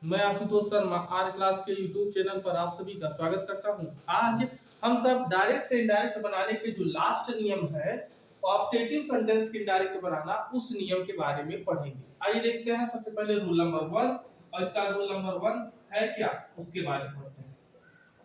मैं Ashutosh Sharma are class के YouTube channel पर आप सभी का स्वागत करता हूं। आज हम सब डायरेक्ट से इनडायरेक्ट बनाने के जो लास्ट नियम है, ऑप्टेटिव सेंटेंस के इनडायरेक्ट बनाना, उस नियम के बारे में पढ़ेंगे। आइए देखते हैं। सबसे पहले रूल नंबर 1, और इसका रूल नंबर 1 है क्या, उसके बारे में पढ़ते हैं।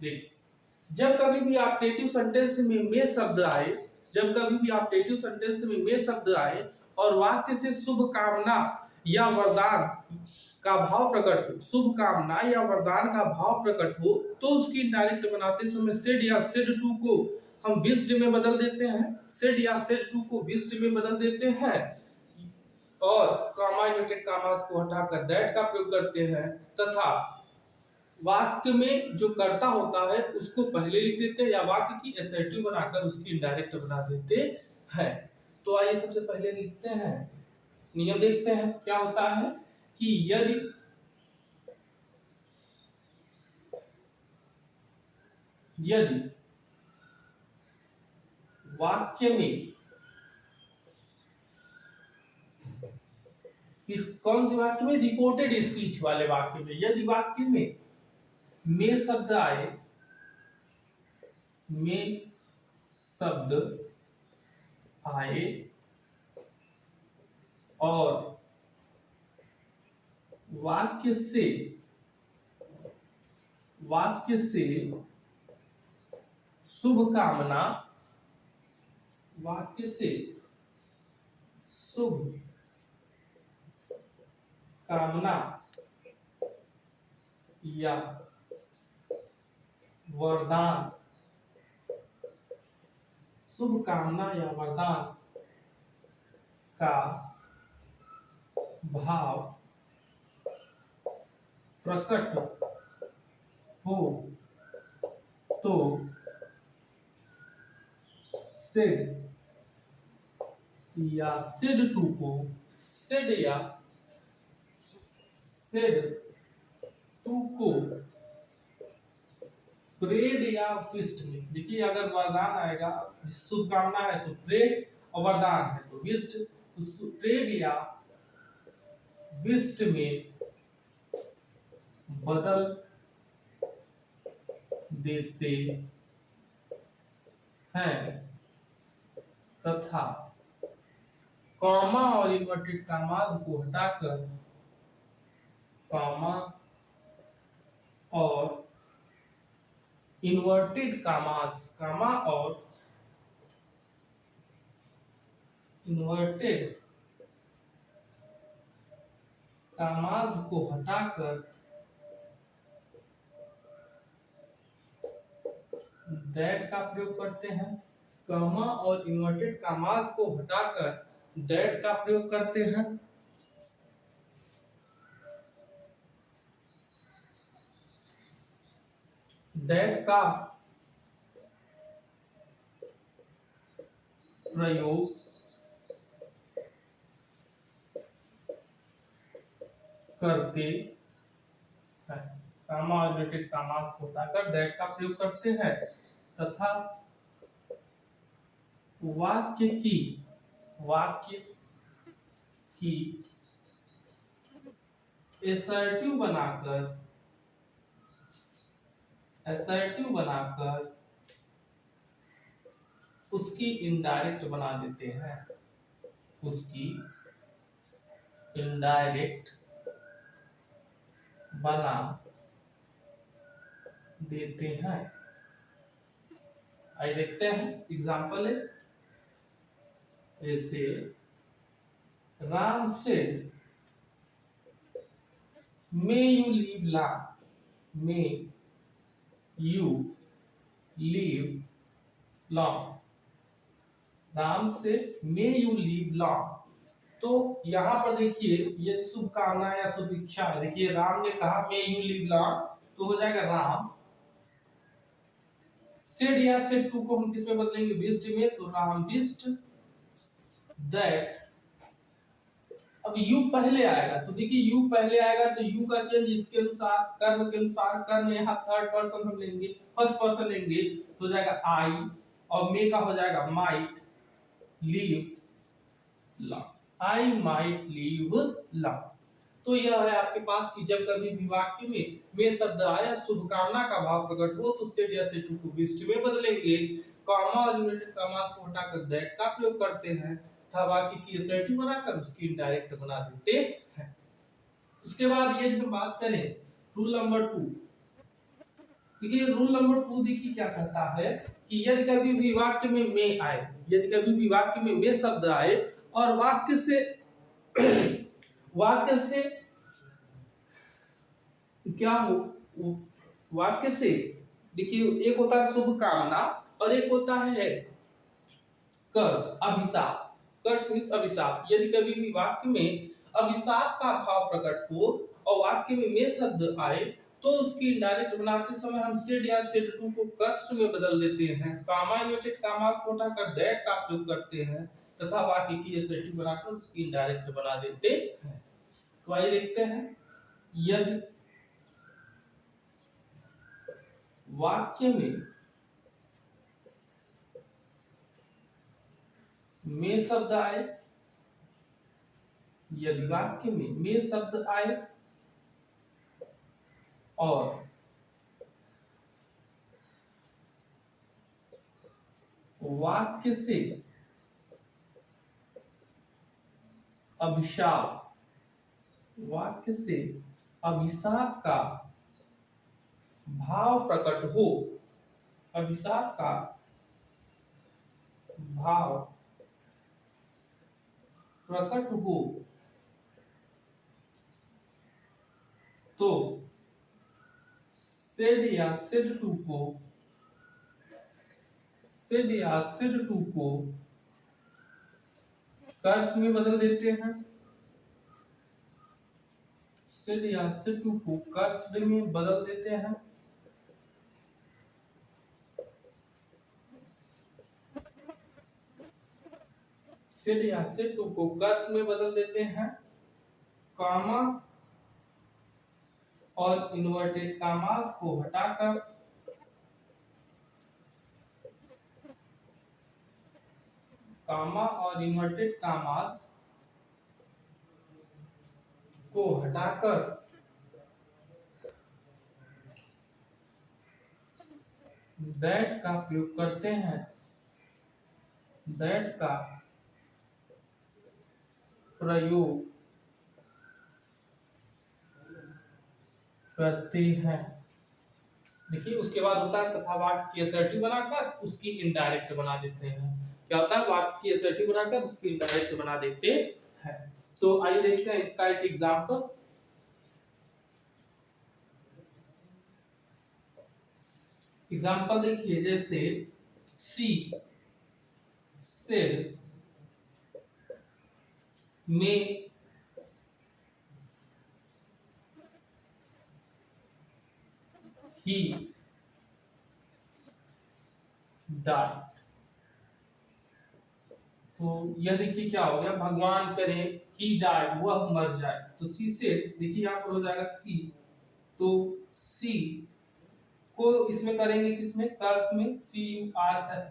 देखिए, जब कभी भी ऑप्टेटिव सेंटेंस में शब्द आए, जब कभी भी ऑप्टेटिव सेंटेंस में शब्द आए और वाक्य से शुभ कामना या वरदान का भाव प्रकट हो, शुभ कामना या वरदान का भाव प्रकट हो, तो उसकी डायरेक्ट बनाते समय सेड या सेड टू को हम विस्ड में बदल देते हैं। सेड या सेड टू को विस्ड में बदल देते हैं और कॉमा इन्वर्टेड कॉमास को हटाकर दैट का प्रयोग करते हैं, तथा वाक्य में जो कर्ता होता है उसको पहले लिख देते हैं या वाक्य की एसर्टिव बनाकर उसकी इनडायरेक्ट बना देते हैं। तो आइए सबसे पहले लिखते हैं, नियम देखते हैं क्या होता है कि यदि वाक्य में कौन से वाक्य में, रिपोर्टेड स्पीच वाले वाक्य में, यदि वाक्य में शब्द आए, में शब्द आए और वाक्य से शुभ कामना, वाक्य से शुभ कामना या वरदान, शुभ कामना या वरदान का भाव प्रकट हो तो सेड या सेड टू को, सेड या सेड टू को प्रेड या विस्ट में, देखिए अगर वरदान आएगा, शुभकामना है तो प्रेड और वरदान है तो विस्ट, तो प्रेड या विस्ट में बदल देते हैं, तथा कॉमा और इन्वर्टेड कॉमास को हटाकर कॉमा और इन्वर्टेड कॉमास, कॉमा और इन्वर्टेड कॉमास को हटाकर दैट का प्रयोग करते हैं। कॉमा और इन्वर्टेड कॉमास को हटाकर दैट का प्रयोग करते हैं। दैट का प्रयोग करते हैं, कॉमा और इन्वर्टेड कॉमास को हटाकर दैट का प्रयोग करते हैं, तथा वाक्य की एसर्टिव बनाकर उसकी इनडायरेक्ट बना देते हैं, उसकी इनडायरेक्ट बना देते हैं। आइए देखते हैं एग्जांपल है। जैसे Ram said, may you live long, may you live long, Ram से may you live long। तो यहाँ पर देखिए, ये शुभकामना या शुभ इच्छा है। देखिए राम ने कहा may you live long, तो हो जाएगा राम। सेड या सेड टू को हम किस में बदलेंगे, विश्ड में, तो राम विश्ड दैट। अब यू पहले आएगा, तो देखिए यू पहले आएगा तो यू का चेंज इसके अनुसार, कर्म के अनुसार, कर्म यहाँ थर्ड पर्सन हम लेंगे, फर्स्ट पर्सन लेंगे, तो हो जाएगा आई, और मे का हो जाएगा might leave long, I might leave long. तो यह है आपके पास कि जब कभी भी वाक्य में शब्द आए, शुभकामना का भाव प्रकट हो, तो सेड या सेड टू को विशिष्ट में बदलेंगे, कॉमा और इन्वर्टेड कॉमास को हटाकर दैट का प्रयोग करते हैं तथा वाक्य की असर्टिव बनाकर उसकी इनडायरेक्ट बना देते हैं। उसके बाद यदि हम बात करें रूल नंबर 2, देखिए रूल नंबर 2 देखिए क्या कहता है कि यदि कभी भी वाक्य में आए, यदि कभी भी वाक्य में शब्द आए और वाक्य से वाक्य से क्या हो, वाक्य से देखिए एक होता है शुभकामना और एक होता है कर्ष, अभिशाप। कर्ष मीन्स अभिशाप। यदि कभी भी वाक्य में अभिशाप का भाव प्रकट हो और वाक्य में शब्द आए, तो उसकी डायरेक्ट बनाते समय हम सेड या सेड टू को कर्ष में बदल देते हैं, कामा इन्वर्टेड कामास को हटाकर दैट का प्रयोग करते हैं तथा वाक्य की असर्टिव बनाकर उसकी इनडायरेक्ट बना देते हैं। तो आइए देखते हैं, यदि वाक्य में शब्द आए, यदि वाक्य में शब्द आए और वाक्य से अभिशाप, वाक्य से अभिशाप का भाव प्रकट हो, अभिशाप का भाव प्रकट हो, तो सेड या सेड टू को, सेड या सेड टू को कर्ष में बदल देते हैं, सेड या सेड टू को कर्ष में बदल देते हैं, सेड या सेड टू को कर्ष में बदल देते हैं, कामा और इन्वर्टेड कामास को हटाकर कामा और इन्वर्टेड कामास को हटाकर दैट का प्रयोग करते हैं, दैट का प्रयोग करते हैं। देखिए उसके बाद होता है तथा वाक्य की असर्टिव बनाकर उसकी इनडायरेक्ट बना देते हैं। क्या होता है, वाक्य की असर्टिव बनाकर उसकी इनडायरेक्ट बना देते हैं। तो आइए देखते हैं इसका एक एग्जांपल। एग्जांपल देखिए, जैसे सी सेड में ही डाइड, तो यह देखिए क्या हो गया, भगवान करे ही डाइड, वह मर जाए, तो सी सेड देखिए यहां पर हो जाएगा सी, तो सी को इसमें करेंगे किसमें, कर्स में, C U R S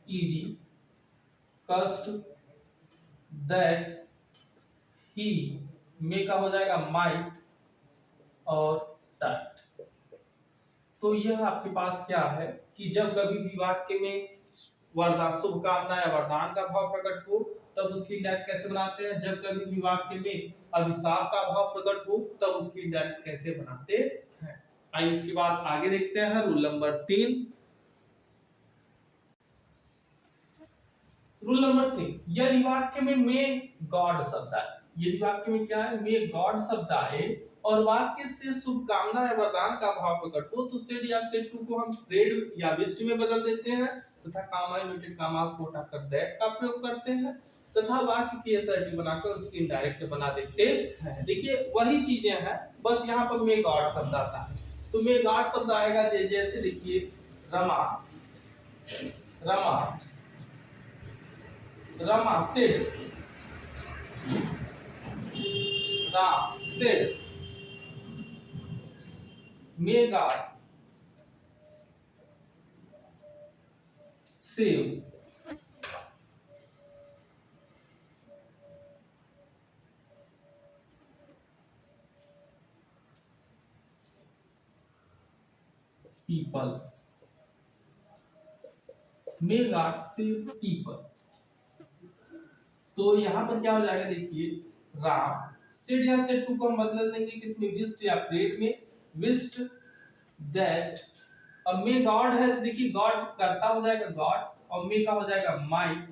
E D, cursed, that ही में का हो जाएगा माइट और डाइट। तो यह आपके पास क्या है कि जब कभी भी वाक्य में वरदान, शुभकामना या वरदान का भाव प्रकट हो तब उसकी इंडायरेक्ट कैसे बनाते हैं, जब कभी भी वाक्य में अभिशाप का भाव प्रकट हो तब उसकी इंडायरेक्ट कैसे बनाते हैं। आइए इसके बाद आगे देखते हैं रूल नंबर 3। रूल नंबर 3, यदि वाक्य में मे गॉड शब्द आए, यदि वाक्य में क्या है, मे गॉड शब्द आए और वाक्य से शुभकामना या वरदान का भाव प्रकट हो, तो सेड या सेड टू को हम रेड या विस्ट में बदल देते हैं तथा कामा इन्वर्टेड कामास को हटाकर दैट का प्रयोग करते हैं तथा वाक्य की असर्टिव बनाकर उसकी इनडायरेक्ट बना देते हैं। देखिए वही चीजें हैं, बस यहाँ पर मे गॉड शब्द आता है, तो मे गॉड शब्द आएगा जैसे देखिए Rama, Rama, Rama said, Ram said, may God save, people, may God save people। तो यहाँ पर क्या हो जाएगा देखिए, राम सेड या सेड टू को हम बदल देंगे किसमें, विस्ट या प्रेट में। विस्ट दैट, अब मे गॉड है तो देखिए गॉड करता हो जाएगा गॉड, और मे का हो जाएगा माइट,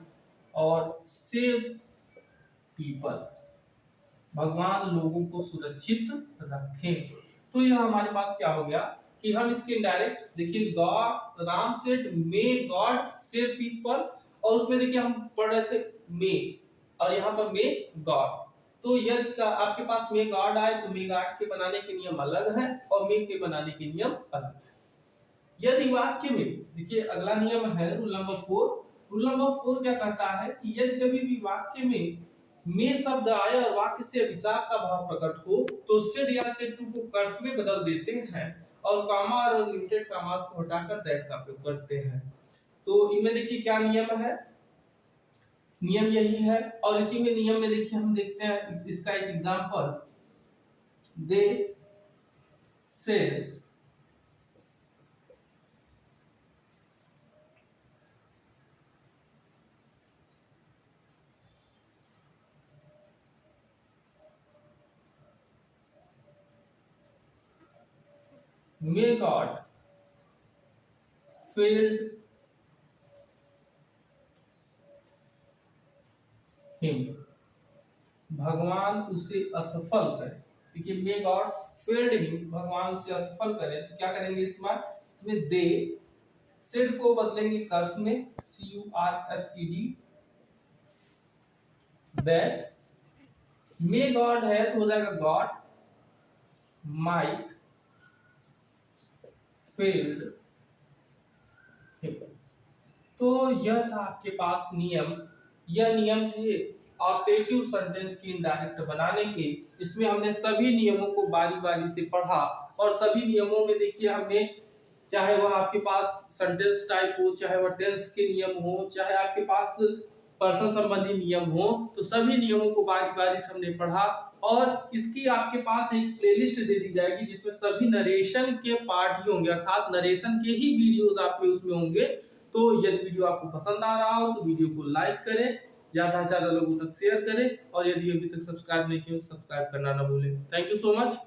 और सेव पीपल, भगवान लोगों को सुरक्षित रखें। तो यह हमारे पास क्या हो गया कि हम इसके डायरेक्ट देखिए, God Ram said may God save people, और उसमें देखिए हम पढ़ रहे थे मे, और यहाँ पर मे गॉड। तो यदि आपके पास मे गॉड आए तो मे गॉड के बनाने के नियम अलग है और मे के बनाने के नियम अलग है। यदि वाक्य में देखिए अगला नियम है रूल नंबर 4। रूल नंबर 4 क्या कहता है कि यदि कभी भी वाक्य में शब्द आए और वाक्य से अभिशाप का भाव प्रकट हो तो सेड या सेड टू को कर्स में बदल देते हैं और कामा और लिमिटेड कामास को हटाकर दैट का प्रयोग करते हैं। तो इनमें देखिए क्या नियम है, नियम यही है। और इसी में नियम में देखिए हम देखते हैं इसका एक example, they said may God filled him, भगवान उसे असफल करे। देखिए मे गॉड फेल्ड हिम, भगवान उसे असफल करे, तो क्या करेंगे इस बार, इसमें दे सेड को बदलेंगे कर्स में, CURSED, दैट मे गॉड है तो हो जाएगा गॉड माइट फेल्ड हिम। तो यह था आपके पास नियम, यह नियम थे ऑप्टेटिव सेंटेंस की इनडायरेक्ट बनाने के। इसमें हमने सभी नियमों को बारी बारी से पढ़ा, और सभी नियमों में देखिए हमने, चाहे वह आपके पास सेंटेंस टाइप हो, चाहे वह टेंस के नियम हो, चाहे आपके पास पर्सन संबंधी नियम हो, तो सभी नियमों को बारी बारी से हमने पढ़ा। और इसकी आपके पास एक प्लेलिस्ट दे दी जाएगी जिसमें सभी नरेशन के पार्ट ही होंगे, अर्थात नरेशन के ही वीडियोस आपके उसमें होंगे। तो यदि वीडियो आपको पसंद आ रहा हो तो वीडियो को लाइक करें, ज्यादा से ज्यादा लोगों तक शेयर करें, और यदि अभी तक सब्सक्राइब नहीं किया तो सब्सक्राइब करना ना भूलें। Thank you so much.